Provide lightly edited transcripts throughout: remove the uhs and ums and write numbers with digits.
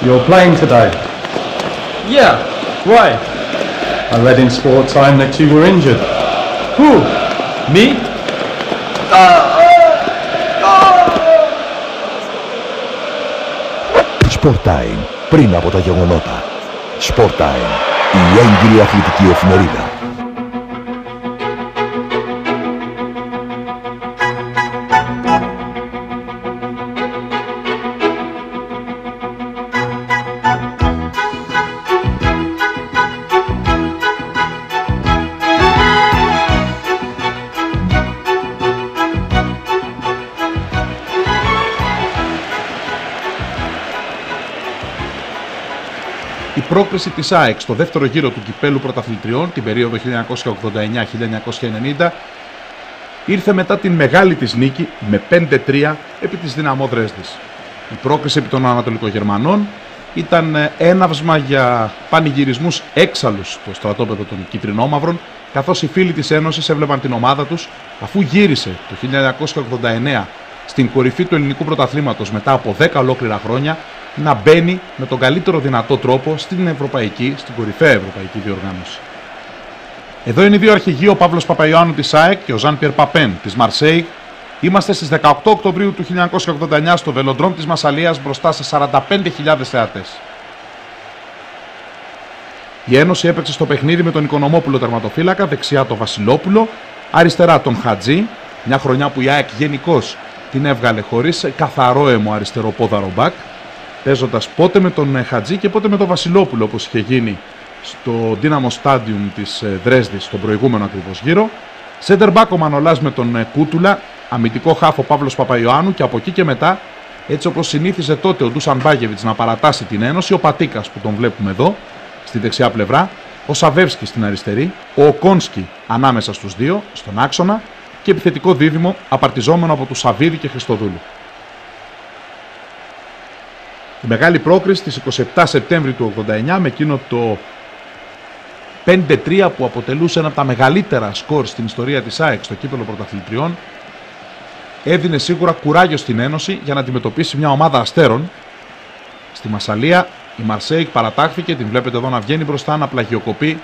You're playing today? Yeah, why? I read in Sport Time that you were injured. Who? Me? Sport Time, πριν από τα γεγονότα. Sport Time, η έγκυρη αθλητική εφημερίδα. Η πρόκριση της ΑΕΚ στο δεύτερο γύρο του Κυπέλλου Πρωταθλητριών την περίοδο 1989-1990 ήρθε μετά την μεγάλη της νίκη με 5-3 επί της Δυναμό Δρέσδης. Η πρόκριση επί των Ανατολικογερμανών ήταν έναυσμα για πανηγυρισμούς έξαλλους στο στρατόπεδο των Κιτρινόμαυρων, καθώς οι φίλοι της Ένωσης έβλεπαν την ομάδα τους, αφού γύρισε το 1989 στην κορυφή του ελληνικού πρωταθλήματος μετά από 10 ολόκληρα χρόνια, να μπαίνει με τον καλύτερο δυνατό τρόπο στην κορυφαία ευρωπαϊκή διοργάνωση. Εδώ είναι οι δύο αρχηγοί, ο Παύλος Παπαϊωάννου της ΑΕΚ και ο Ζαν Πιερ Παπέν της Μαρσέιγ. Είμαστε στις 18 Οκτωβρίου του 1989 στο Βελοντρόμ της Μασσαλίας μπροστά σε 45.000 θεατές. Η Ένωση έπαιξε στο παιχνίδι με τον Οικονομόπουλο τερματοφύλακα, δεξιά τον Βασιλόπουλο, αριστερά τον Χατζή, μια χρονιά που η ΑΕΚ γενικώς την έβγαλε χωρίς καθαρό αίμο αριστεροπόδαρο μπακ, παίζοντας πότε με τον Χατζή και πότε με τον Βασιλόπουλο, όπως είχε γίνει στο Dynamo Stadium της Δρέσδης στον προηγούμενο ακριβώς γύρο. Center back ο Μανολάς με τον Κούτουλα, αμυντικό χάφο Παύλος Παπαϊωάννου και από εκεί και μετά, έτσι όπως συνήθιζε τότε ο Ντούσαν Μπάγεβιτς να παρατάσει την Ένωση, ο Πατίκας που τον βλέπουμε εδώ στη δεξιά πλευρά, ο Σαβεύσκι στην αριστερή, ο Οκόνσκι ανάμεσα στους δύο στον άξονα και επιθετικό δίδυμο απαρτιζόμενο από τους Σαββίδη και Χριστοδούλου. Η μεγάλη πρόκριση στις 27 Σεπτέμβρη του 89 με εκείνο το 5-3 που αποτελούσε ένα από τα μεγαλύτερα σκορ στην ιστορία της ΑΕΚ στο κύπελλο πρωταθλητριών, έδινε σίγουρα κουράγιο στην Ένωση για να αντιμετωπίσει μια ομάδα αστέρων. Στη Μασσαλία η Μαρσέιγ παρατάχθηκε, την βλέπετε εδώ να βγαίνει μπροστά, να πλαγιοκοπεί.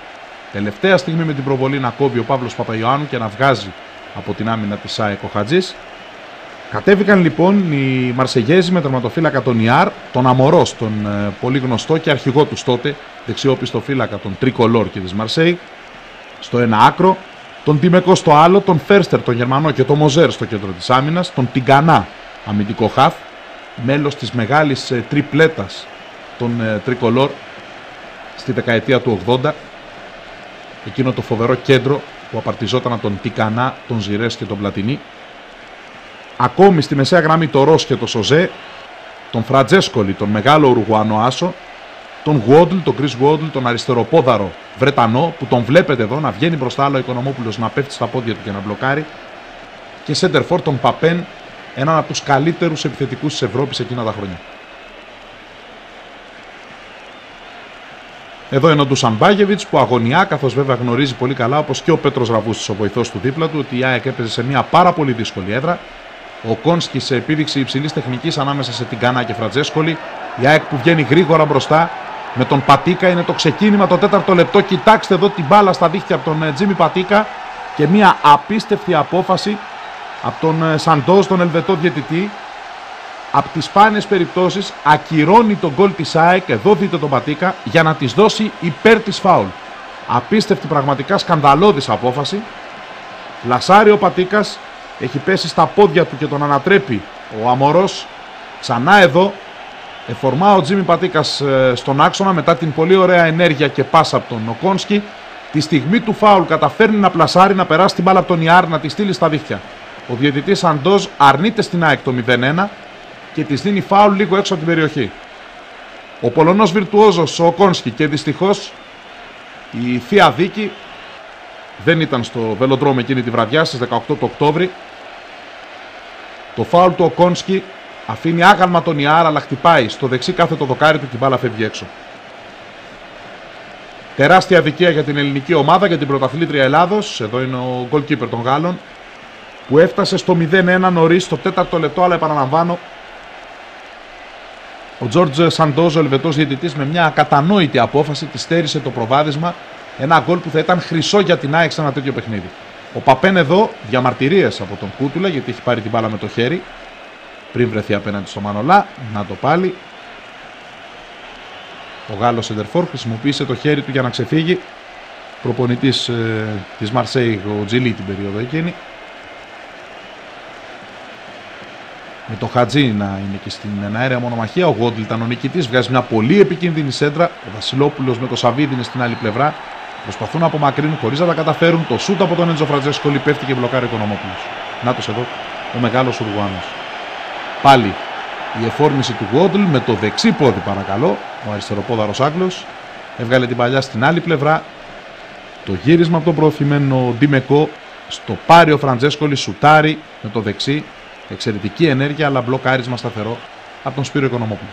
Τελευταία στιγμή με την προβολή να κόβει ο Παύλος Παπαϊωάννου και να βγάζει από την άμυνα της ΑΕΚ ο Χατζής. Κατέβηκαν λοιπόν οι Μαρσεγέζοι με τερματοφύλακα τον Ιάρ, τον Αμορός, τον πολύ γνωστό και αρχηγό τους τότε, δεξιόπιστοφύλακα τον Τρικολόρ και της Μαρσέιγ, στο ένα άκρο, τον Τιμεκό στο άλλο, τον Φέρστερ τον Γερμανό και τον Μοζέρ στο κέντρο της άμυνας, τον Τιγκανά αμυντικό χαφ, μέλος της μεγάλης τριπλέτας των Τρικολόρ στη δεκαετία του 80, εκείνο το φοβερό κέντρο που απαρτιζόταν από τον Τικανά, τον Ζιρές και τον Πλατινί. Ακόμη στη μεσαία γραμμή το Ρος και το Σοζέ, τον Φρατζέσκολη, τον μεγάλο Ουρουγουανό άσο, τον Γουόντλ, τον Κρίς Γουόντλ, τον αριστεροπόδαρο Βρετανό που τον βλέπετε εδώ να βγαίνει μπροστά, αλλά ο Οικονομόπουλος να πέφτει στα πόδια του και να μπλοκάρει, και σέντερφορ τον Παπέν, έναν από τους καλύτερους επιθετικούς της Ευρώπης εκείνα τα χρόνια. Εδώ είναι ο Ντούσαν Μπάγεβιτς που αγωνιά, καθώς βέβαια γνωρίζει πολύ καλά, όπως και ο Πέτρος Ραβούστης, ο βοηθός του δίπλα του, ότι η ΑΕΚ έπαιζε σε μια πάρα πολύ δύσκολη έδρα. Ο Κόνσκι σε επίδειξη υψηλής τεχνικής ανάμεσα σε Τιγκανά και Φρατζέσκολη. Η ΑΕΚ που βγαίνει γρήγορα μπροστά με τον Πατίκα, είναι το ξεκίνημα το 4ο λεπτό. Κοιτάξτε εδώ την μπάλα στα δίχτυα από τον Τζίμι Πατίκα και μια απίστευτη απόφαση από τον Σαντός, τον Ελβετό διαιτητή. Από τις σπάνιες περιπτώσεις ακυρώνει τον γκολ της ΑΕΚ, εδώ δείτε τον Πατίκα, για να της δώσει υπέρ της φάουλ. Απίστευτη, πραγματικά σκανδαλώδης απόφαση. Λασάρει ο Πατίκας, έχει πέσει στα πόδια του και τον ανατρέπει ο Αμορός. Ξανά εδώ εφορμά ο Τζίμι Πατίκας στον άξονα μετά την πολύ ωραία ενέργεια και πάσα από τον Οκόνσκι. Τη στιγμή του φάουλ καταφέρνει να πλασάρει, να περάσει την μπάλα από τον Ιάρ, να τη στείλει στα δίχτυα. Ο διαιτητής Σαντός αρνείται στην ΑΕΚ το 0-1 και της δίνει φάουλ λίγο έξω από την περιοχή. Ο Πολωνός βιρτουόζος ο Οκόνσκι, και δυστυχώς η θεία δίκη δεν ήταν στο Βελοντρόμ εκείνη τη βραδιά στις 18 του Οκτώβρη. Το φάουλ του Οκόνσκι αφήνει άγαλμα τον Ιάρ, αλλά χτυπάει στο δεξί κάθετο δοκάρι του και η μπάλα φεύγει έξω. Τεράστια αδικία για την ελληνική ομάδα, για την πρωταθλήτρια Ελλάδος. Εδώ είναι ο goalkeeper των Γάλλων που έφτασε στο 0-1 νωρίς στο 4ο λεπτό, αλλά επαναλαμβάνω, ο Ο Τζόρτζ Σαντόζ, ο Ελβετός διαιτητής, με μια ακατανόητη απόφαση τη στέρισε το προβάδισμα. Ένα γκολ που θα ήταν χρυσό για την ΑΕΚ σε ένα τέτοιο παιχνίδι. Ο Παπέν εδώ, διαμαρτυρίες από τον Κούτουλα, γιατί έχει πάρει την μπάλα με το χέρι πριν βρεθεί απέναντι στο Μανολά. Να το πάλι. Ο Γάλλος σεντερφόρ χρησιμοποίησε το χέρι του για να ξεφύγει. Προπονητής της Μαρσέη, ο Τζιλί, την περίοδο εκείνη. Με το Χατζή να είναι και στην αέρια μονομαχία. Ο Γόντλ ήταν ο νικητής. Βγάζει μια πολύ επικίνδυνη σέντρα. Ο Βασιλόπουλος με το Σαββίδι είναι στην άλλη πλευρά. Προσπαθούν να απομακρύνουν χωρίς να τα καταφέρουν. Το σούτ από τον Έντζο Φραντζέσκολη πέφτει και μπλοκάρει τον Οικονομόπουλος. Νάτος εδώ ο μεγάλος Ουρουγουάνος. Πάλι η εφόρμηση του Γόντλ με το δεξί πόδι, παρακαλώ. Ο αριστεροπόδαρος Άγγλος έβγαλε την παλιά στην άλλη πλευρά. Το γύρισμα από τον προωθημένο Ντιμεκό. Στο πάρει ο Φραντζέσκολη, σουτάρει με το δεξί. Εξαιρετική ενέργεια, αλλά μπλοκάρισμα σταθερό από τον Σπύρο Οικονομόπουλο.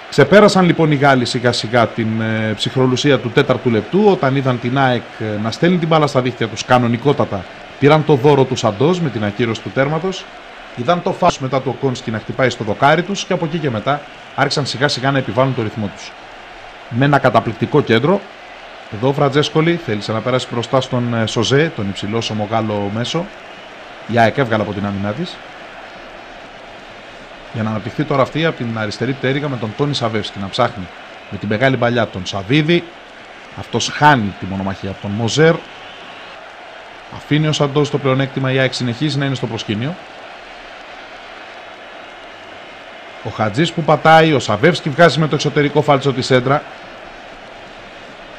Ξεπέρασαν λοιπόν οι Γάλλοι σιγά σιγά την ψυχρολουσία του 4ου λεπτού, όταν είδαν την ΑΕΚ να στέλνει την μπάλα στα δίχτυα τους κανονικότατα. Πήραν το δώρο του Σαντόζ με την ακύρωση του τέρματος. Είδαν το φάουλ μετά του Οκόνσκι να χτυπάει στο δοκάρι τους και από εκεί και μετά άρχισαν σιγά σιγά να επιβάλλουν το ρυθμό τους. Με ένα καταπληκτικό κέντρο. Εδώ ο Φραντζέσκολη θέλησε να περάσει μπροστά στον Σοζέ, τον υψηλόσωμο Γάλλο μέσο. Η ΑΕΚ έβγαλε από την άμυνά της. Για να αναπτυχθεί τώρα αυτή από την αριστερή πτέρυγα με τον Τόνι Σαβεύσκι να ψάχνει με την μεγάλη παλιά τον Σαββίδη. Αυτός χάνει τη μονομαχία από τον Μοζέρ. Αφήνει ο Σαντός το πλεονέκτημα. Η ΑΕΚ συνεχίζει να είναι στο προσκήνιο. Ο Χατζής που πατάει. Ο Σαβεύσκι βγάζει με το εξωτερικό φάλτσο τη σέντρα.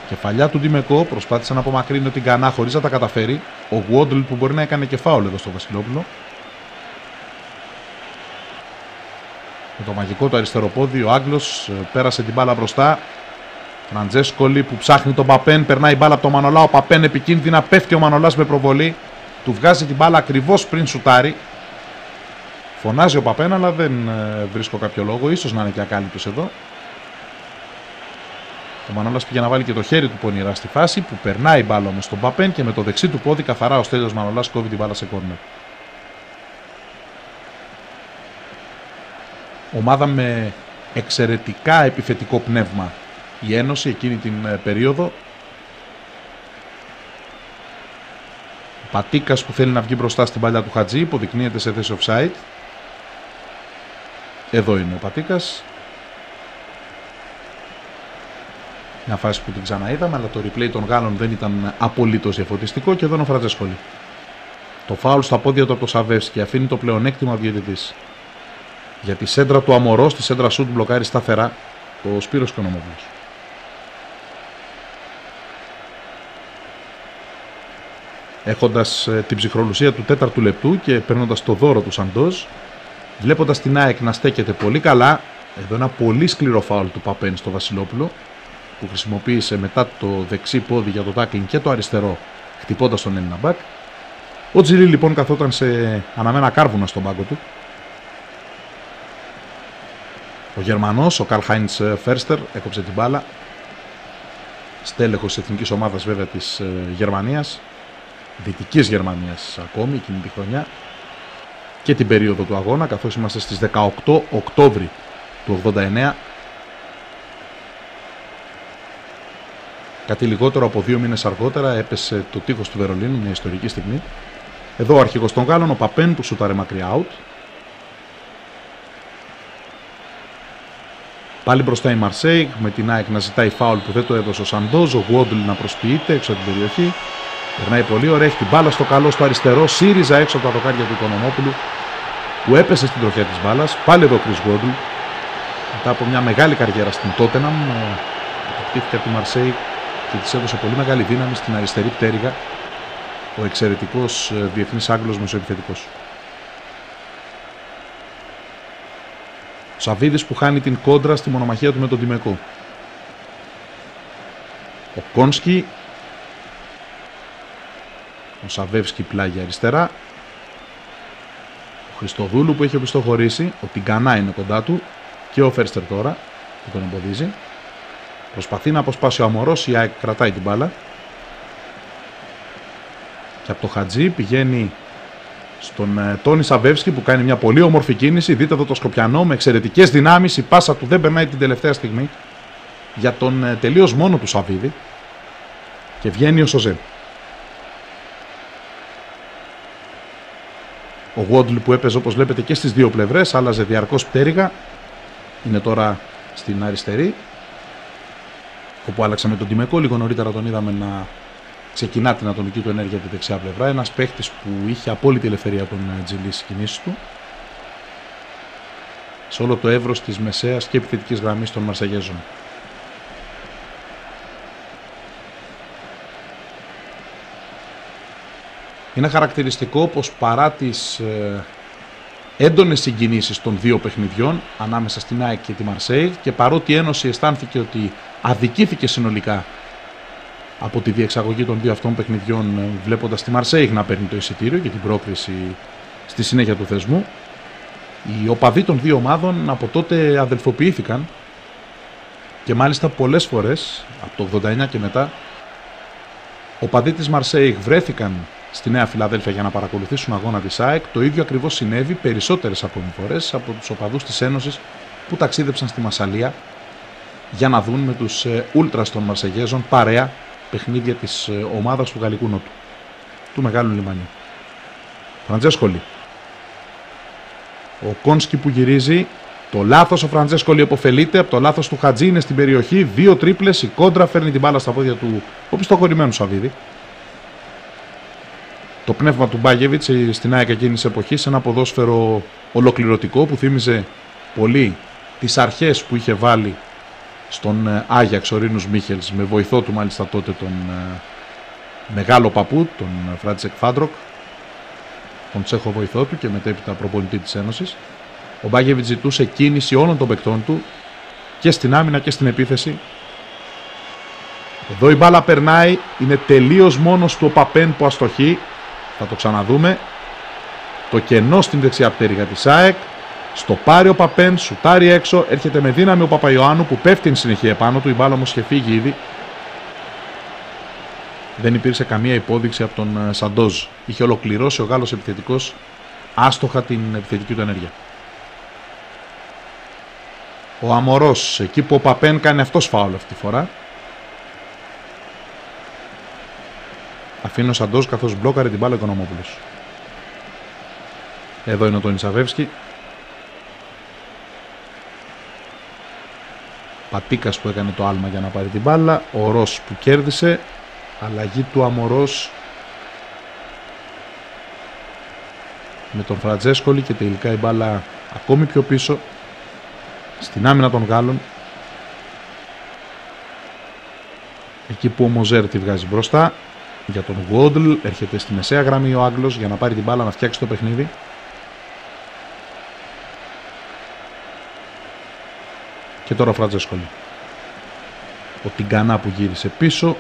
Κεφαλιά του Ντιμεκό, προσπάθησε να απομακρύνει την Κανά χωρίς να τα καταφέρει. Ο Γουόντλ που μπορεί να έκανε και φάουλ εδώ στο Βασιλόπουλο. Με το μαγικό του αριστερό πόδι ο Άγγλος πέρασε την μπάλα μπροστά. Φραντζέσκολη που ψάχνει τον Παπέν, περνάει η μπάλα από τον Μανολά. Ο Παπέν επικίνδυνα, πέφτει ο Μανολάς με προβολή. Του βγάζει την μπάλα ακριβώς πριν σουτάρει. Φωνάζει ο Παπέν, αλλά δεν βρίσκω κάποιο λόγο. Ίσως να είναι και ακάλυπτος εδώ. Ο Μανολάς πήγε να βάλει και το χέρι του πονηρά στη φάση, που περνάει η μπάλα όμως στον Παπέν και με το δεξί του πόδι καθαρά ο Στέλιος Μανολάς κόβει την μπάλα σε κόρνερ. Ομάδα με εξαιρετικά επιθετικό πνεύμα η Ένωση εκείνη την περίοδο. Ο Πατίκας που θέλει να βγει μπροστά στην παλιά του Χατζή υποδεικνύεται σε θέση offside. Εδώ είναι ο Πατίκας. Μια φάση που την ξαναείδαμε, αλλά το replay των Γάλλων δεν ήταν απολύτως διαφωτιστικό. Και εδώ είναι ο Φραντζέσκολη. Το φάουλ στα πόδια του από το Σαβεύσκι αφήνει το πλεονέκτημα διαιτητής. Για τη σέντρα του Αμορό, στη σέντρα σουτ μπλοκάρει σταθερά ο Σπύρος Οικονομόπουλος. Έχοντας την ψυχρολουσία του 4ου λεπτού και παίρνοντας το δώρο του Σαντόζ, βλέποντας την ΑΕΚ να στέκεται πολύ καλά, εδώ ένα πολύ σκληρό φάουλ του Παπέν στο Βασιλόπουλο, που χρησιμοποίησε μετά το δεξί πόδι για το τάκλινγκ και το αριστερό, χτυπώντας τον Έλληνα μπακ. Ο Τζιλί λοιπόν καθόταν σε αναμένα κάρβουνα στον πάγκο του. Ο Γερμανός, ο Καρλ Χάιντς Φέρστερ, έκοψε την μπάλα. Στέλεχος της εθνικής ομάδας βέβαια της Γερμανίας, Δυτικής Γερμανίας ακόμη εκείνη τη χρονιά και την περίοδο του αγώνα, καθώς είμαστε στις 18 Οκτώβρη του 89. Κάτι λιγότερο από 2 μήνες αργότερα έπεσε το τείχος του Βερολίνου, μια ιστορική στιγμή. Εδώ ο αρχηγός των Γάλλων, ο Παπέν, που σουτάρε μακριά out. Πάλι μπροστά η Μαρσέη, με την ΑΕΚ να ζητάει φάουλ που δεν το έδωσε ο Σαντόζ, ο Γουόντλ να προσποιείται έξω από την περιοχή. Περνάει πολύ ωραία, έχει την μπάλα στο καλό στο αριστερό, ΣΥΡΙΖΑ έξω από τα δοκάρια του Οικονομόπουλου, που έπεσε στην τροχιά της μπάλας. Πάλι εδώ ο Κρις Γουόντλ, μετά από μια μεγάλη καριέρα στην Τότεναμ, αποκτήθηκε από τη Μαρσέη και της έδωσε πολύ μεγάλη δύναμη στην αριστερή πτέρυγα ο εξαιρετικός διεθνής Άγγλος μεσοεπιθετικός. Ο Σαββίδης που χάνει την κόντρα στη μονομαχία του με τον Ντιμεκό. Ο Κόνσκι. Ο Σαβεύσκι πλάγια αριστερά. Ο Χριστοδούλου που έχει οπισθοχωρήσει. Ο Τιγκανά είναι κοντά του. Και ο Φέρστερ τώρα που τον εμποδίζει. Προσπαθεί να αποσπάσει ο Αμορός. Η ΑΕΚ κρατάει την μπάλα. Και από το Χατζή πηγαίνει στον Τόνι Σαβεύσκι που κάνει μια πολύ όμορφη κίνηση. Δείτε εδώ το Σκοπιανό με εξαιρετικές δυνάμεις. Η πάσα του δεν περνάει την τελευταία στιγμή για τον τελείως μόνο του Σαββίδη. Και βγαίνει ο Σοζέ. Ο Γουόντλ που έπαιζε όπως βλέπετε και στις δύο πλευρές, άλλαζε διαρκώς πτέρυγα. Είναι τώρα στην αριστερή, όπου άλλαξε με τον Τιμεκό. Λίγο νωρίτερα τον είδαμε να ξεκινά την ατομική του ενέργεια τη δεξιά πλευρά. Ένας παίχτης που είχε απόλυτη ελευθερία τον Τζιλί στις κινήσεις του, σε όλο το εύρος της μεσαίας και επιθετικής γραμμής των Μαρσεγέζων. Είναι χαρακτηριστικό πως παρά τις έντονες συγκινήσεις των δύο παιχνιδιών ανάμεσα στην ΑΕΚ και τη Μαρσέη, και παρότι η Ένωση αισθάνθηκε ότι αδικήθηκε συνολικά από τη διεξαγωγή των δύο αυτών παιχνιδιών, βλέποντας τη Μαρσέη να παίρνει το εισιτήριο για την πρόκριση στη συνέχεια του θεσμού, οι οπαδοί των δύο ομάδων από τότε αδελφοποιήθηκαν και μάλιστα πολλές φορές από το 89 και μετά οπαδοί της Μαρσέη βρέθηκαν στη Νέα Φιλαδέλφια για να παρακολουθήσουν αγώνα της ΑΕΚ. Το ίδιο ακριβώς συνέβη περισσότερες ακόμη φορές από τους οπαδούς της Ένωσης που ταξίδεψαν στη Μασσαλία για να δουν με τους ούλτρας των Μαρσεγέζων παρέα παιχνίδια της ομάδας του Γαλλικού Νότου, του Μεγάλου Λιμανιού. Φραντζέσκολι. Ο Κόνσκι που γυρίζει. Το λάθος ο Φραντζέσκολι επωφελείται. Από το λάθος του Χατζή είναι στην περιοχή. Δύο τρίπλες. Η κόντρα φέρνει την μπάλα στα πόδια του οπισθοχωρημένου Σαββίδη. Το πνεύμα του Μπάγεβιτς στην ΑΕΚ εκείνης της εποχής, ένα ποδόσφαιρο ολοκληρωτικό που θύμιζε πολύ τις αρχές που είχε βάλει στον Άγιαξ ο Ρίνους Μίχελς, με βοηθό του μάλιστα τότε τον μεγάλο παππού, τον Φράντσεκ Φάντροκ, τον Τσέχο βοηθό του και μετέπειτα προπονητή της Ένωσης. Ο Μπάγεβιτς ζητούσε κίνηση όλων των παικτών του και στην άμυνα και στην επίθεση. Εδώ η μπάλα περνάει, είναι τελείως μόνος του ο Παπέν που αστοχεί. Θα το ξαναδούμε. Το κενό στην δεξιά πτέρυγα της ΑΕΚ. Στο πάρει ο Παπέν, σουτάρει έξω. Έρχεται με δύναμη ο Παπαϊωάννου που πέφτει εν συνεχεία επάνω του. Η μπάλα όμως είχε φύγει ήδη. Δεν υπήρξε καμία υπόδειξη από τον Σαντόζ. Είχε ολοκληρώσει ο Γάλλος επιθετικός άστοχα την επιθετική του ενέργεια. Ο Αμορός, εκεί που ο Παπέν κάνει αυτός φάουλ αυτή τη φορά. Αφήνει ο Σαντόζ καθώς μπλόκαρε την μπάλα ο Οικονομόπουλος. Εδώ είναι ο Τόνι Σαβεύσκι. Πατίκας που έκανε το άλμα για να πάρει την μπάλα. Ο Ρος που κέρδισε. Αλλαγή του Αμορός με τον Φραντζέσκολι και τελικά η μπάλα ακόμη πιο πίσω στην άμυνα των Γάλλων. Εκεί που ο Μοζέρ τη βγάζει μπροστά για τον Γουόντλ. Έρχεται στη μεσαία γραμμή ο Άγγλος για να πάρει την μπάλα να φτιάξει το παιχνίδι. Και τώρα ο Φραντζέσκολι. Ο Τιγκανά που γύρισε πίσω.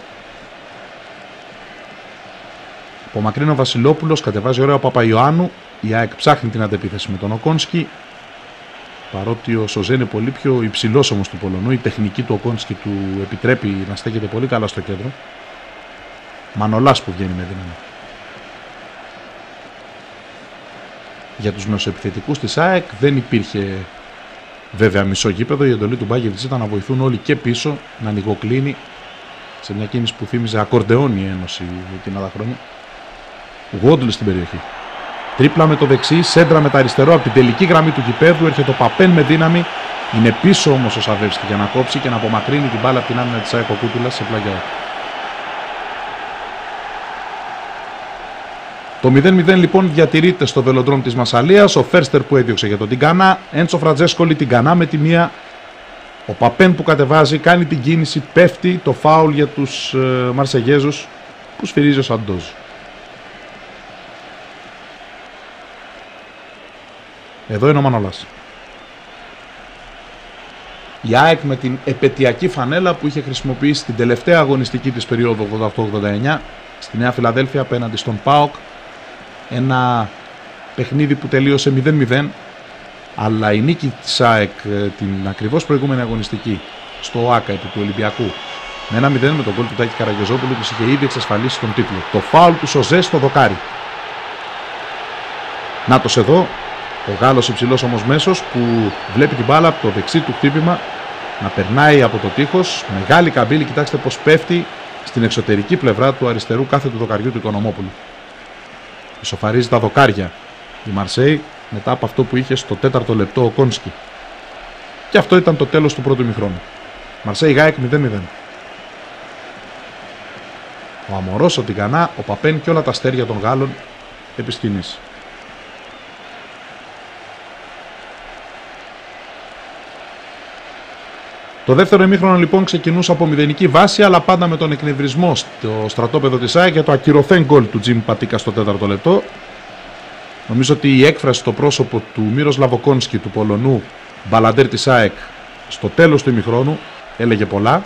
Απομακρύνει ο Βασιλόπουλος, κατεβάζει ωραία ο Παπαϊωάννου. Η ΑΕΚ ψάχνει την αντεπίθεση με τον Οκόνσκι. Παρότι ο Σοζέ είναι πολύ πιο υψηλός όμως του Πολωνού, η τεχνική του Οκόνσκι του επιτρέπει να στέκεται πολύ καλά στο κέντρο. Μανολάς που βγαίνει με δύναμη. Για τους μεσοεπιθετικούς της ΑΕΚ δεν υπήρχε βέβαια μισό γήπεδο. Η εντολή του Μπάγεβιτς ήταν να βοηθούν όλοι και πίσω, να ανοιγοκλίνει σε μια κίνηση που θύμιζε ακορντεόν η Ένωση εκείνα τα χρόνια. Γουόντλ στην περιοχή. Τρίπλα με το δεξί, σέντρα με τα αριστερό από την τελική γραμμή του γηπέδου. Έρχεται ο Παπέν με δύναμη. Είναι πίσω όμως ο Σαβεύσκι για να κόψει και να απομακρύνει την μπάλα από την άμυνα της ΑΕΚ ο Κούτουλας σε πλάγια. Το 0-0 λοιπόν διατηρείται στο βελοντρόμ της Μασσαλίας. Ο Φέρστερ που έδιωξε για τον Τιγκανά. Έντσο Φραντζέσκολι, Τιγκανά με τη μία. Ο Παπέν που κατεβάζει, κάνει την κίνηση, πέφτει. Το φάουλ για τους Μαρσεγέζους που σφυρίζει ο Σαντόζ. Εδώ είναι ο Μανολάς. Η ΑΕΚ με την επετειακή φανέλα που είχε χρησιμοποιήσει την τελευταία αγωνιστική της περίοδου 88-89 στη Νέα Φιλαδέλφια απέναντι στον ΠΑΟΚ. Ένα παιχνίδι που τελείωσε 0-0, αλλά η νίκη της ΑΕΚ την ακριβώς προηγούμενη αγωνιστική στο ΟΑΚΑ επί του Ολυμπιακού με 1-0 με τον γκολ του Τάκη Καραγιοζόπουλου της είχε ήδη εξασφαλίσει τον τίτλο. Το φάουλ του Σοζέ στο δοκάρι. Νάτος εδώ, ο Γάλλος υψηλός όμως μέσος που βλέπει την μπάλα από το δεξί του χτύπημα να περνάει από το τείχος. Μεγάλη καμπύλη, κοιτάξτε πως πέφτει στην εξωτερική πλευρά του αριστερού κάθετου δοκαριού του Οικονομόπουλου. Ισοφαρίζει τα δοκάρια η Μαρσέη μετά από αυτό που είχε στο 4ο λεπτό ο Κόνσκι. Και αυτό ήταν το τέλος του πρώτου ημιχρόνου. Μαρσέη Γάεκ 0-0. Ο Αμορός, ο Τιγκανά, ο Παπέν και όλα τα αστέρια των Γάλλων επί σκηνής. Το δεύτερο ημίχρονο λοιπόν ξεκινούσε από μηδενική βάση, αλλά πάντα με τον εκνευρισμό στο στρατόπεδο της ΑΕΚ για το ακυρωθέν γκολ του Τζιμ Πατίκα στο 4ο λεπτό. Νομίζω ότι η έκφραση στο πρόσωπο του Μύροσλαβ Κόνσκι, του Πολωνού μπαλαντέρ της ΑΕΚ, στο τέλος του ημιχρόνου έλεγε πολλά.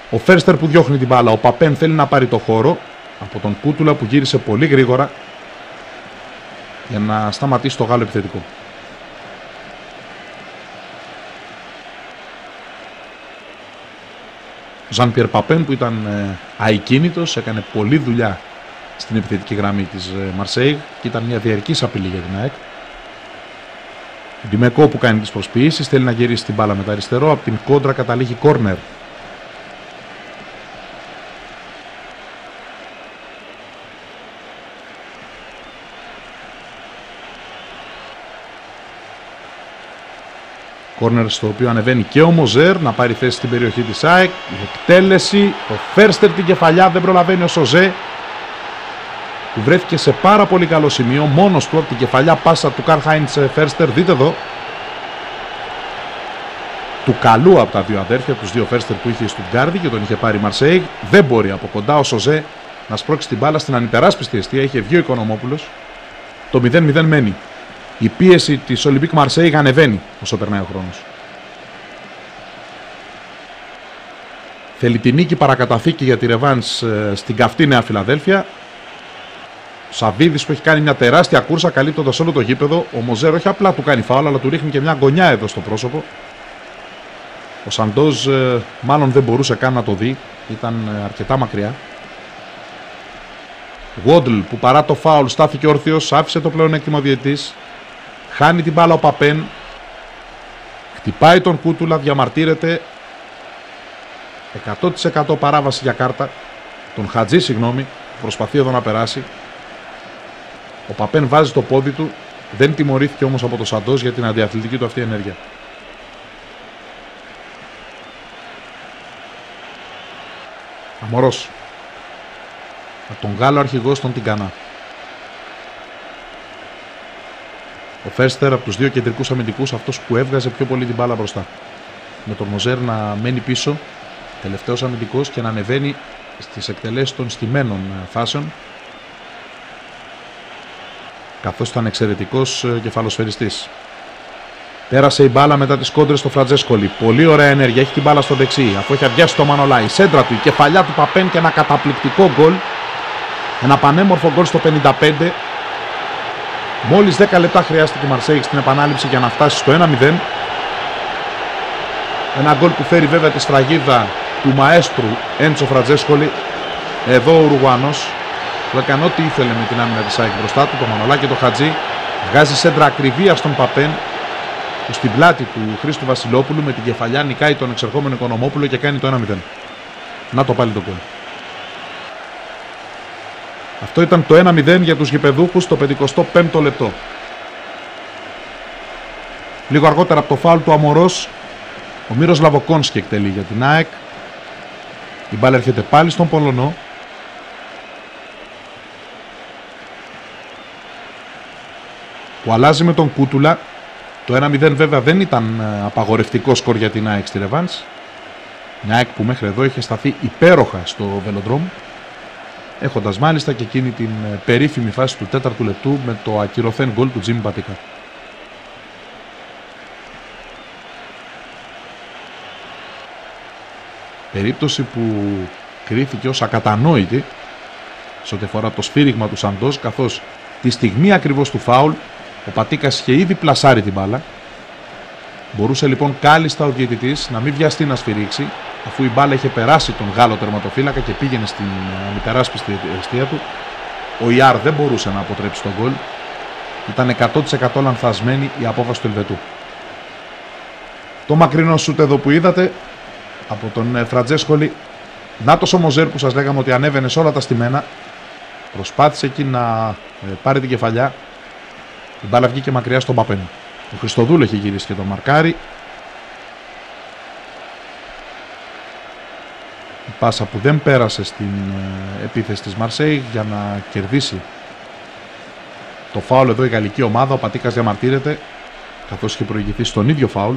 Ο Φέρστερ που διώχνει την μπάλα, ο Παπέν θέλει να πάρει το χώρο από τον Κούτουλα που γύρισε πολύ γρήγορα για να σταματήσει το Γάλλο επιθετικό. Ο Ζαν Πιερ Παπέν που ήταν αικίνητος, έκανε πολλή δουλειά στην επιθετική γραμμή της Μαρσέιγ και ήταν μια διαρκής απειλή για την ΑΕΚ. Ντιμεκό που κάνει τις προσποιήσεις, θέλει να γυρίσει την μπάλα με τα αριστερό, από την κόντρα καταλήγει κόρνερ. Κόρνερ στο οποίο ανεβαίνει και ο Μοζέρ να πάρει θέση στην περιοχή της ΑΕΚ. Η εκτέλεση, ο Φέρστερ την κεφαλιά, δεν προλαβαίνει ο Σοζέ που βρέθηκε σε πάρα πολύ καλό σημείο, μόνος του από την κεφαλιά πάσα του Καρλ Χάιντς Φέρστερ. Δείτε εδώ, του καλού από τα δύο αδέρφια, τους δύο Φέρστερ που είχε στην Γκάρδη και τον είχε πάρει η Μαρσέιγ. Δεν μπορεί από κοντά ο Σοζέ να σπρώξει την μπάλα στην ανυπεράσπιστη εστία, είχε βγει ο Οικονομόπουλος. Το 0-0 μένει. Η πίεση της Ολυμπίκ Μαρσέιγ ανεβαίνει όσο περνάει ο χρόνος. Θέλει την νίκη παρακαταθήκη για τη ρεβάνς στην καυτή Νέα Φιλαδέλφια. Ο Σαββίδης που έχει κάνει μια τεράστια κούρσα καλύπτοντας όλο το γήπεδο. Ο Μοζέρο όχι απλά του κάνει φάουλ, αλλά του ρίχνει και μια γωνιά εδώ στο πρόσωπο. Ο Σαντόζ μάλλον δεν μπορούσε καν να το δει, ήταν αρκετά μακριά. Γουόντλ που παρά το φάουλ στάθηκε όρθιος, άφησε το πλεονέκτημα ο διαιτητής. Χάνει την μπάλα ο Παπέν. Χτυπάει τον Κούτουλα, διαμαρτύρεται. 100% παράβαση για κάρτα. Τον Χατζή, συγγνώμη, προσπαθεί εδώ να περάσει. Ο Παπέν βάζει το πόδι του. Δεν τιμωρήθηκε όμως από το Σαντός για την αντιαθλητική του αυτή ενέργεια. Αμορός. Από τον Γάλλο αρχηγό στον Τιγκανά. Ο Φέρστερ από τους δύο κεντρικούς αμυντικούς, αυτός που έβγαζε πιο πολύ την μπάλα μπροστά. Με τον Μοζέρ να μένει πίσω, τελευταίος αμυντικός, και να ανεβαίνει στις εκτελέσεις των στημένων φάσεων, καθώς ήταν εξαιρετικός κεφαλοσφαιριστής. Πέρασε η μπάλα μετά τις κόντρες στο Φραντζέσκολι. Πολύ ωραία ενέργεια, έχει την μπάλα στο δεξί, αφού έχει αδειάσει το Μανολάι. Σέντρα του, η κεφαλιά του Παπέν και ένα καταπληκτικό γκολ. Ένα πανέμορφο γκολ στο 55. Μόλις 10 λεπτά χρειάστηκε η Μαρσέιγ στην επανάληψη για να φτάσει στο 1-0. Ένα γκολ που φέρει βέβαια τη σφραγίδα του μαέστρου Έντσο Φραντζέσκολι. Εδώ ο Ουρουγουανός που έκανε ό,τι ήθελε με την άμυνα της ΑΕΚ μπροστά του, το Μανολάκι και το Χατζή. Βγάζει σέντρα ακριβία στον Παπέν, που στην πλάτη του Χρήστου Βασιλόπουλου με την κεφαλιά νικάει τον εξερχόμενο Οικονομόπουλο και κάνει το 1-0. Να το πάλι το γκολ. Αυτό ήταν το 1-0 για τους γηπεδούχους στο 55ο λεπτό. Λίγο αργότερα από το φάουλ του Αμορός, ο Μύροσλαβ Κόνσκι εκτελεί για την ΑΕΚ. Η μπάλα έρχεται πάλι στον Πολωνό. Που αλλάζει με τον Κούτουλα. Το 1-0 βέβαια δεν ήταν απαγορευτικό σκορ για την ΑΕΚ στη ρεβάνς. Μια ΑΕΚ που μέχρι εδώ είχε σταθεί υπέροχα στο Βελοντρόμ, έχοντας μάλιστα και εκείνη την περίφημη φάση του 4ου λεπτού με το ακυρωθέν γκολ του Τζίμι Πατίκα. Περίπτωση που κρίθηκε ως ακατανόητη σε ό,τι αφορά το σφύριγμα του Σαντός, καθώς τη στιγμή ακριβώς του φάουλ ο Πατίκας είχε ήδη πλασάρει την μπάλα. Μπορούσε λοιπόν κάλλιστα ο διαιτητής να μην βιαστεί να σφυρίξει, αφού η μπάλα είχε περάσει τον Γάλλο τερματοφύλακα και πήγαινε στην ανυπεράσπιστη αιστεία του. Ο Ιάρ δεν μπορούσε να αποτρέψει τον γκολ. Ήταν 100% λανθασμένη η απόφαση του Ελβετού. Το μακρινό σούτ εδώ που είδατε από τον Φραντζέσκολη. Νάτος ο Μοζέρ που σας λέγαμε ότι ανέβαινε σε όλα τα στημένα. Προσπάθησε εκεί να πάρει την κεφαλιά. Η μπάλα βγήκε μακριά στον Παπέν. Ο Χριστοδούλου έχει γυρίσει και τον μαρκάρι. Η πάσα που δεν πέρασε στην επίθεση της Μαρσέη για να κερδίσει το φάουλ εδώ η γαλλική ομάδα. Ο Πατίκας διαμαρτύρεται καθώς είχε προηγηθεί στον ίδιο φάουλ.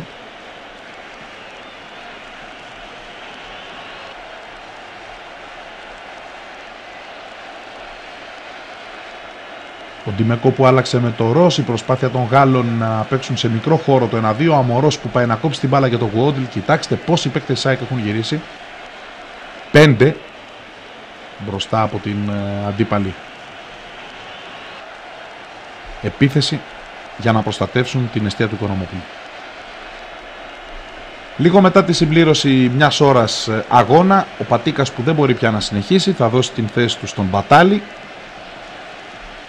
Ο Ντιμεκό που άλλαξε με το Ros, η προσπάθεια των Γάλλων να παίξουν σε μικρό χώρο το 1-2. Ο Αμορός που πάει να κόψει την μπάλα για τον Γουόντλ. Κοιτάξτε πόσοι παίκτες ΣΑΕΚ έχουν γυρίσει. 5 μπροστά από την αντίπαλη επίθεση για να προστατεύσουν την εστία του Οικονομόπουλου. Λίγο μετά τη συμπλήρωση μιας ώρας αγώνα, ο Πατίκας που δεν μπορεί πια να συνεχίσει θα δώσει την θέση του στον Μπατάλη.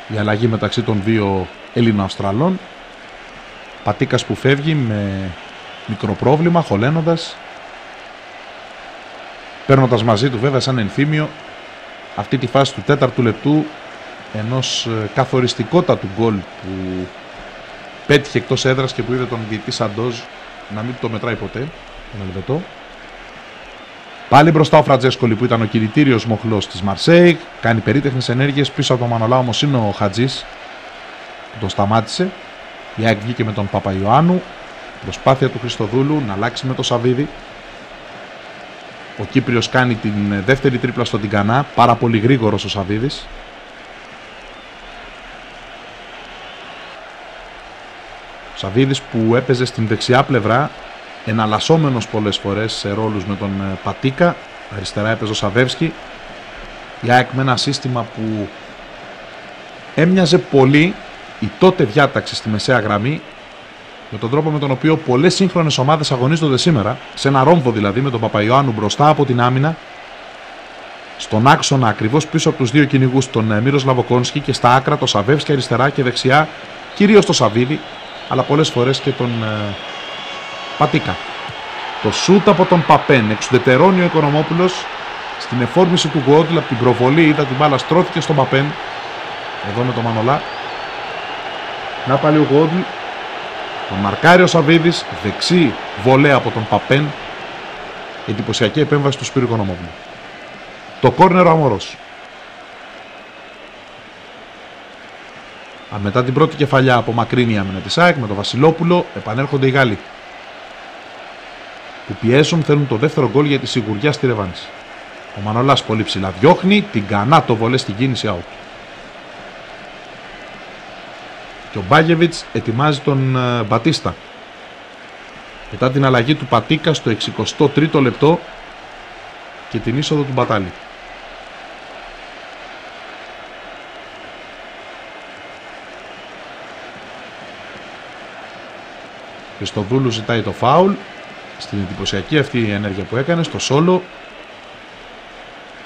Η αλλαγή μεταξύ των δύο Έλληνο-Αυστραλών. Πατίκας που φεύγει με μικρό πρόβλημα, χωλένοντας, παίρνοντας μαζί του βέβαια σαν ενθύμιο αυτή τη φάση του 4ου λεπτού ενός καθοριστικότατου γκολ που πέτυχε εκτός έδρας και που είδε τον διαιτητή Σαντόζ να μην το μετράει ποτέ, τον Ελβετό. Πάλι μπροστά ο Φραντζέσκολη που ήταν ο κινητήριος μοχλός της Μαρσέιγ. Κάνει περίτεχνες ενέργειες. Πίσω από τον Μανολά όμως είναι ο Χατζής που τον σταμάτησε. Η ΑΕΚ βγήκε με τον Παπαϊωάννου. Προσπάθεια του Χριστοδούλου να αλλάξει με το Σαβίδη. Ο Κύπριος κάνει την δεύτερη τρίπλα στον Τιγκανά. Πάρα πολύ γρήγορος ο Σαβίδης. Ο Σαβίδης που έπαιζε στην δεξιά πλευρά, εναλλασσόμενος πολλές φορές σε ρόλους με τον Πατίκα. Αριστερά έπαιζε ο Σαβεύσκι. Η ΑΕΚ με ένα σύστημα που έμοιαζε πολύ η τότε διάταξη στη μεσαία γραμμή, με τον τρόπο με τον οποίο πολλές σύγχρονες ομάδες αγωνίζονται σήμερα, σε ένα ρόμβο δηλαδή, με τον Παπαϊωάννου μπροστά από την άμυνα, στον άξονα ακριβώς πίσω από τους δύο κυνηγούς, τον Μύροσλαβ Κόνσκι, και στα άκρα το Σαβεύσκι αριστερά και δεξιά, κυρίως το Σαβίδη, αλλά πολλές φορές και τον Πατίκα. Το σούτ από τον Παπέν, εξουδετερώνει ο Οικονομόπουλος στην εφόρμηση του Γουόντλ. Από την προβολή είδα την μπάλα, στρώθηκε στον Παπέν, εδώ με τον Μανολά. Να πάλι ο Γουόντλ, τον μαρκάρει ο Σαβίδης, δεξί βολέα από τον Παπέν. Εντυπωσιακή επέμβαση του Σπύρου Οικονομόπουλου. Το κόρνερ ο Αμορός. Μετά την πρώτη κεφαλιά από μακρινή άμυνα της ΑΕΚ με τον Βασιλόπουλο, επανέρχονται οι Γάλλοι που πιέζουν, θέλουν το δεύτερο γκολ για τη σιγουριά στη ρεβάνση. Ο Μανολάς πολύ ψηλά διώχνει, την Κανά το βολέ στην κίνηση out. Και ο Μπάγεβιτς ετοιμάζει τον Μπατίστα. Μετά την αλλαγή του Πατίκα στο 63ο λεπτό και την είσοδο του Μπατάλη. Χριστοδούλου ζητάει το φάουλ στην εντυπωσιακή αυτή ενέργεια που έκανε στο σόλο.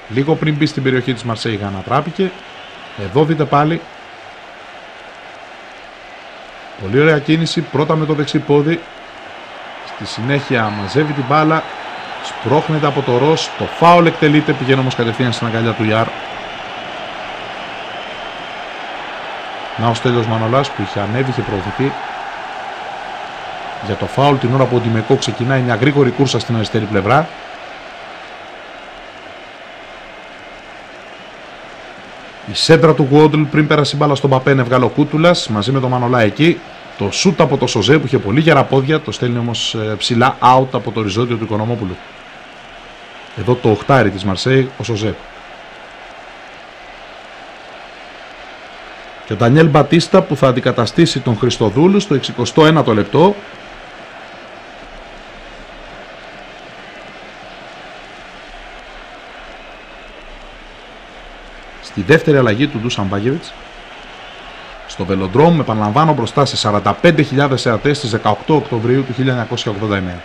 Λίγο πριν μπει στην περιοχή της Μαρσέιγ ανατράπηκε. Εδώ δείτε πάλι. Πολύ ωραία κίνηση, πρώτα με το δεξί πόδι. Στη συνέχεια μαζεύει την μπάλα, σπρώχνεται από το Ros, το φάουλ εκτελείται, πηγαίνει όμως κατευθείαν στην αγκαλιά του Ιάρ. Να ο Στέλιος Μανολάς που είχε ανέβει, είχε προωθηθεί για το φάουλ την ώρα που ο Ντιμεκό ξεκινάει μια γρήγορη κούρσα στην αριστερή πλευρά. Η σέντρα του Γουόντλ πριν πέρασε η μπάλα στον Παπέν, έβγαλε ο Κούτουλας μαζί με τον Μανολά εκεί. Το σούτ από το Σοζέ που είχε πολύ γερά πόδια, το στέλνει όμως ψηλά out από το οριζόντιο του Οικονομόπουλου. Εδώ το οχτάρι της Μαρσέη, ο Σοζέ. Και ο Ντανιέλ Μπατίστα που θα αντικαταστήσει τον Χριστοδούλου στο 61ο λεπτό. Στη δεύτερη αλλαγή του Ντούσαν Μπάγεβιτς στο Βελοντρόμ, επαναλαμβάνω, μπροστά σε 45.000 θεατές στις 18 Οκτωβρίου του 1989.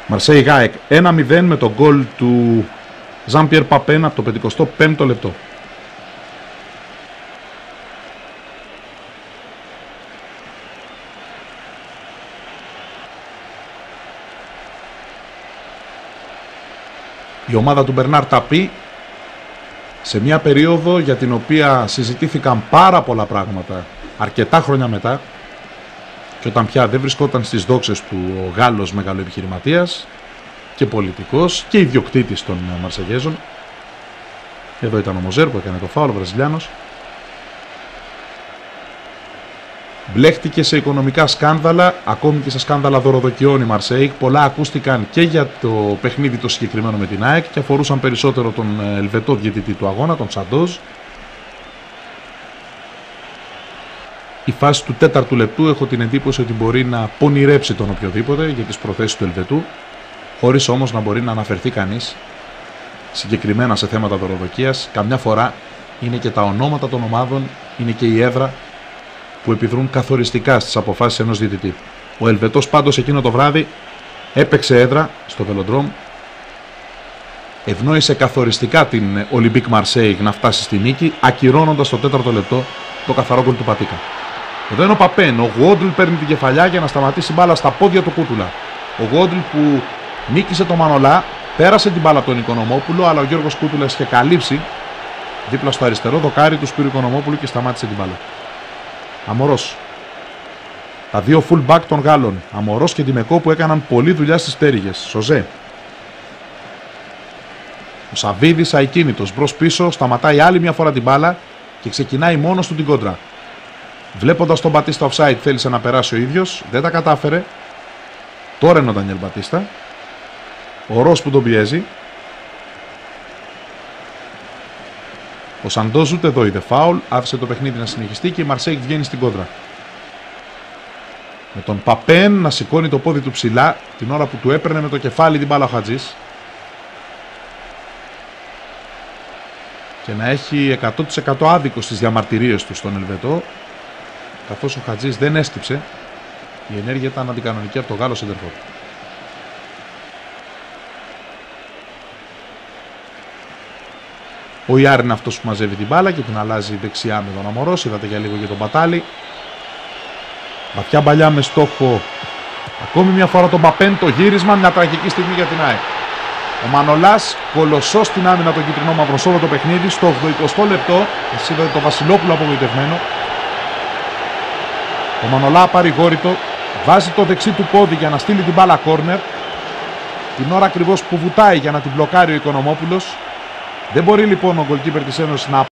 Μαρσέη Γάεκ 1-0 με τον γκολ του Ζαν Πιέρ Παπέν από το 55ο λεπτό. Η ομάδα του Μπερνάρ Ταπί, σε μια περίοδο για την οποία συζητήθηκαν πάρα πολλά πράγματα αρκετά χρόνια μετά, και όταν πια δεν βρισκόταν στις δόξες του ο Γάλλος μεγαλοεπιχειρηματίας και πολιτικός και ιδιοκτήτης των Μαρσεγέζων. Εδώ ήταν ο Μοζέρ που έκανε το φάουλ, ο Βραζιλιάνος. Μπλέχτηκε σε οικονομικά σκάνδαλα, ακόμη και σε σκάνδαλα δωροδοκιών η Μαρσέιγ. Πολλά ακούστηκαν και για το παιχνίδι το συγκεκριμένο με την ΑΕΚ και αφορούσαν περισσότερο τον Ελβετό διαιτητή του αγώνα, τον Σαντόζ. Η φάση του 4ου λεπτού έχω την εντύπωση ότι μπορεί να πονηρέψει τον οποιοδήποτε για τις προθέσεις του Ελβετού, χωρίς όμως να μπορεί να αναφερθεί κανείς συγκεκριμένα σε θέματα δωροδοκίας. Καμιά φορά είναι και τα ονόματα των ομάδων, είναι και η έδρα που επιδρούν καθοριστικά στις αποφάσεις ενός διαιτητή. Ο Ελβετός πάντως εκείνο το βράδυ έπαιξε έδρα στο Velodrome, ευνόησε καθοριστικά την Olympique Marseille να φτάσει στη νίκη, ακυρώνοντας το 4ο λεπτό το καθαρό γκολ του Πατίκα. Εδώ είναι ο Παπέν, ο Γουόντλ παίρνει την κεφαλιά για να σταματήσει μπάλα στα πόδια του Κούτουλα. Ο Γουόντλ που νίκησε το Μανολά, πέρασε την μπάλα από τον Οικονομόπουλο, αλλά ο Γιώργος Κούτουλας είχε καλύψει δίπλα στο αριστερό δοκάρι του Σπύρου Οικονομόπουλου και σταμάτησε την μπάλα. Αμορός. Τα δύο full back των Γάλλων, Αμορός και Ντιμεκό, που έκαναν πολλή δουλειά στις πτέρυγες. Σοζέ. Ο Σαβίδης αικίνητος μπρος πίσω, σταματάει άλλη μια φορά την μπάλα και ξεκινάει μόνος του την κόντρα. Βλέποντας τον Μπατίστα offside θέλησε να περάσει ο ίδιος, δεν τα κατάφερε. Τώρα είναι ο Ντανιέλ Μπατίστα. Ο Ρος που τον πιέζει. Ο Σαντόζ ούτε εδώ είδε φάουλ, άφησε το παιχνίδι να συνεχιστεί και η Μαρσέιγ βγαίνει στην κόντρα. Με τον Παπέν να σηκώνει το πόδι του ψηλά την ώρα που του έπαιρνε με το κεφάλι την μπάλα ο Χατζής. Και να έχει 100% άδικο στις διαμαρτυρίες του στον Ελβετό, καθώς ο Χατζής δεν έστυψε. Η ενέργεια ήταν αντικανονική από το Γάλλο σεντερφόρ. Ο Ιάρ είναι αυτός που μαζεύει την μπάλα και την αλλάζει δεξιά με τον Αμορός. Είδατε για λίγο για τον Πατάλη. Βαθιά παλιά με στόχο ακόμη μια φορά τον Παπέν, το γύρισμα, μια τραγική στιγμή για την ΑΕΚ. Ο Μανολάς κολοσσός στην άμυνα των κυτρινό-μαύρων σε όλο το παιχνίδι. Στο 80ο λεπτό, εσείς είδατε το Βασιλόπουλο απογοητευμένο. Ο Μανολά παρηγόρητο, βάζει το δεξί του πόδι για να στείλει την μπάλα κόρνερ. Την ώρα ακριβώς που βουτάει για να την μπλοκάρει ο Οικονομόπουλος. Δεν μπορεί λοιπόν ο γκολκίπερ της Ένωσης να